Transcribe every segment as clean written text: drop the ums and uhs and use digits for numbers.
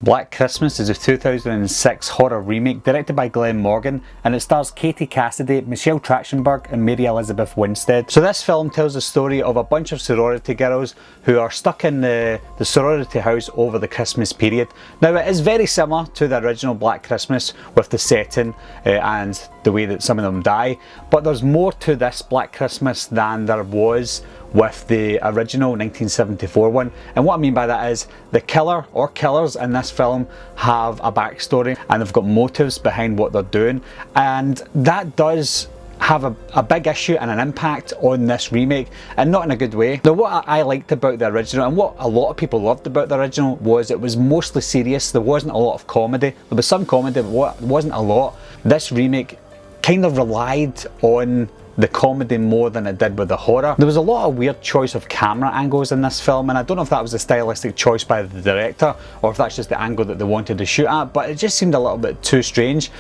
Black Christmas is a 2006 horror remake directed by Glenn Morgan, and it stars Katie Cassidy, Michelle Trachtenberg and Mary Elizabeth Winstead. So this film tells the story of a bunch of sorority girls who are stuck in the sorority house over the Christmas period. Now it is very similar to the original Black Christmas with the setting and the way that some of them die, but there's more to this Black Christmas than there was with the original 1974 one. And what I mean by that is the killer or killers in this film have a backstory and they've got motives behind what they're doing, and that does have a big issue and an impact on this remake, and not in a good way. Now what I liked about the original, and what a lot of people loved about the original, was it was mostly serious. There wasn't a lot of comedy. There was some comedy, but it wasn't a lot. This remake kind of relied on the comedy more than it did with the horror. There was a lot of weird choice of camera angles in this film, and I don't know if that was a stylistic choice by the director or if that's just the angle that they wanted to shoot at, but it just seemed a little bit too strange.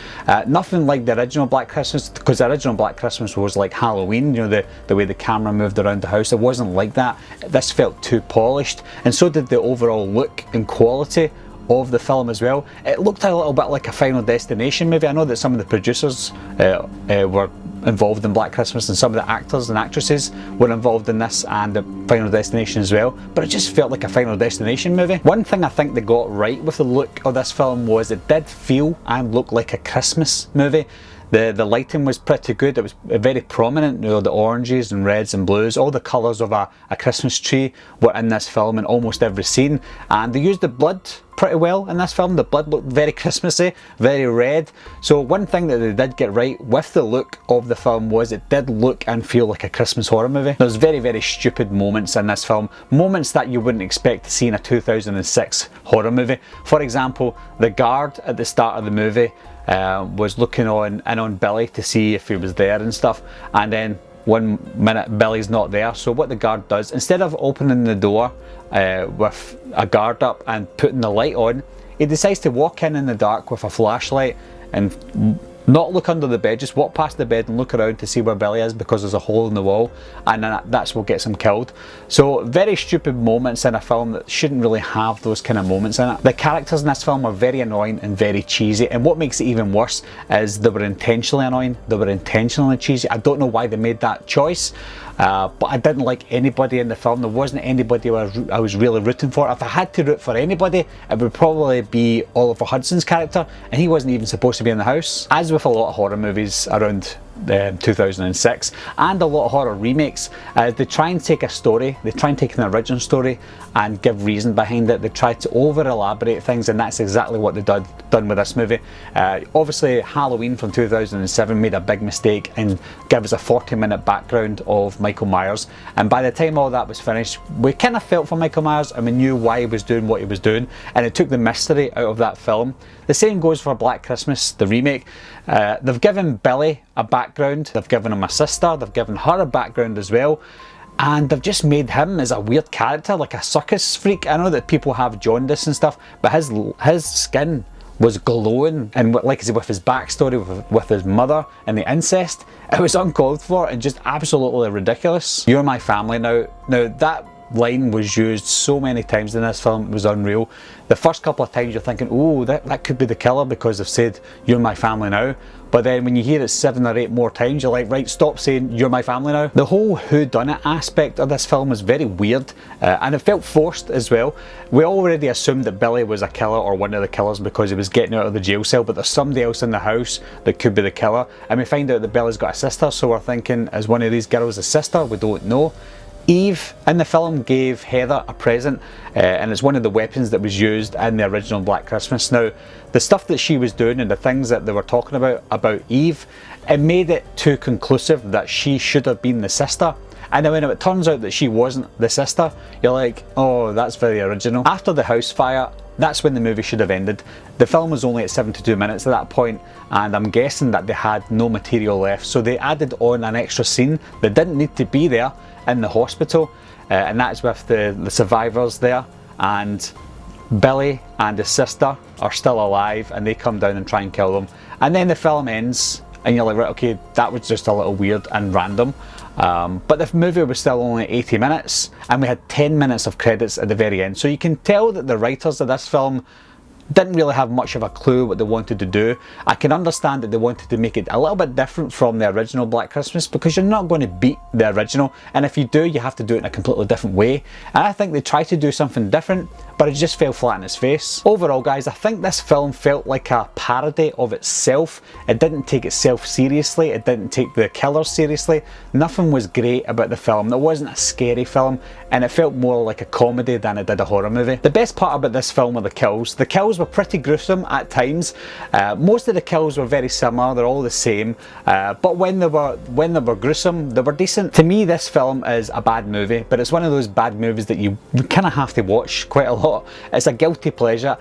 Nothing like the original Black Christmas, because the original Black Christmas was like Halloween, you know, the way the camera moved around the house. It wasn't like that. This felt too polished, and so did the overall look and quality of the film as well. It looked a little bit like a Final Destination movie. I know that some of the producers were involved in Black Christmas, and some of the actors and actresses were involved in this and the Final Destination as well, but it just felt like a Final Destination movie. One thing I think they got right with the look of this film was it did feel and look like a Christmas movie. The lighting was pretty good. It was very prominent, you know, the oranges and reds and blues, all the colours of a Christmas tree were in this film in almost every scene, and they used the blood pretty well in this film. The blood looked very Christmassy, very red. So one thing that they did get right with the look of the film was it did look and feel like a Christmas horror movie. There's very, very stupid moments in this film, moments that you wouldn't expect to see in a 2006 horror movie. For example, the guard at the start of the movie was looking in on Billy to see if he was there and stuff, and then one minute Billy's not there. So what the guard does, instead of opening the door with a guard up and putting the light on, he decides to walk in the dark with a flashlight and not look under the bed, just walk past the bed and look around to see where Billy is, because there's a hole in the wall, and then that's what gets him killed. So very stupid moments in a film that shouldn't really have those kind of moments in it. The characters in this film are very annoying and very cheesy, and what makes it even worse is they were intentionally annoying, they were intentionally cheesy. I don't know why they made that choice, but I didn't like anybody in the film. There wasn't anybody I was really rooting for. If I had to root for anybody, it would probably be Oliver Hudson's character, and he wasn't even supposed to be in the house. As with a lot of horror movies around 2006 and a lot of horror remakes, they try and take a story, they try and take an original story and give reason behind it. They try to over elaborate things, and that's exactly what they done with this movie. Obviously Halloween from 2007 made a big mistake and gave us a 40-minute background of Michael Myers, and by the time all that was finished, we kind of felt for Michael Myers and we knew why he was doing what he was doing, and it took the mystery out of that film. The same goes for Black Christmas, the remake. They've given Billy a background, they've given him a sister, they've given her a background as well, and they've just made him as a weird character, like a circus freak. I know that people have jaundice and stuff, but his skin was glowing, and like I said, with his backstory with his mother and the incest, it was uncalled for and just absolutely ridiculous. You're my family now. Now that line was used so many times in this film, it was unreal. The first couple of times you're thinking, oh, that could be the killer because they've said you're my family now, but then when you hear it 7 or 8 more times, you're like, right, stop saying you're my family now. The whole whodunit aspect of this film was very weird, and it felt forced as well. We already assumed that Billy was a killer or one of the killers because he was getting out of the jail cell, but there's somebody else in the house that could be the killer, and we find out that Billy's got a sister, so we're thinking, is one of these girls a sister? We don't know. Eve in the film gave Heather a present, and it's one of the weapons that was used in the original Black Christmas. Now, the stuff that she was doing and the things that they were talking about Eve, it made it too conclusive that she should have been the sister. And then when it turns out that she wasn't the sister, you're like, oh, that's very original. After the house fire, that's when the movie should have ended. The film was only at 72 minutes at that point, and I'm guessing that they had no material left, so they added on an extra scene that didn't need to be there in the hospital, and that's with the survivors there, and Billy and his sister are still alive, and they come down and try and kill them, and then the film ends and you're like, right, okay, that was just a little weird and random. But the movie was still only 80 minutes, and we had 10 minutes of credits at the very end, so you can tell that the writers of this film didn't really have much of a clue what they wanted to do. I can understand that they wanted to make it a little bit different from the original Black Christmas, because you're not going to beat the original, and if you do, you have to do it in a completely different way. And I think they tried to do something different, but it just fell flat in its face. Overall, guys, I think this film felt like a parody of itself. It didn't take itself seriously, it didn't take the killers seriously. Nothing was great about the film. It wasn't a scary film, and it felt more like a comedy than it did a horror movie. The best part about this film were the kills. The kills were pretty gruesome at times. Most of the kills were very similar, they're all the same, but when they were gruesome, they were decent. To me, this film is a bad movie, but it's one of those bad movies that you kind of have to watch quite a lot. It's a guilty pleasure.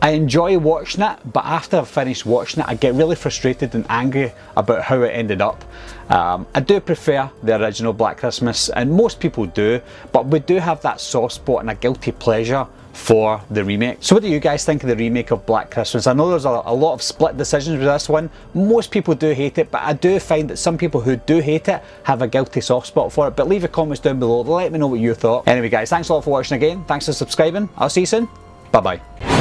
I enjoy watching it, but after I've finished watching it, I get really frustrated and angry about how it ended up. I do prefer the original Black Christmas, and most people do, but we do have that soft spot and a guilty pleasure for the remake. So what do you guys think of the remake of Black Christmas? I know there's a lot of split decisions with this one. Most people do hate it, but I do find that some people who do hate it have a guilty soft spot for it. But leave your comments down below, let me know what you thought. Anyway guys, thanks a lot for watching again, thanks for subscribing, I'll see you soon, bye bye.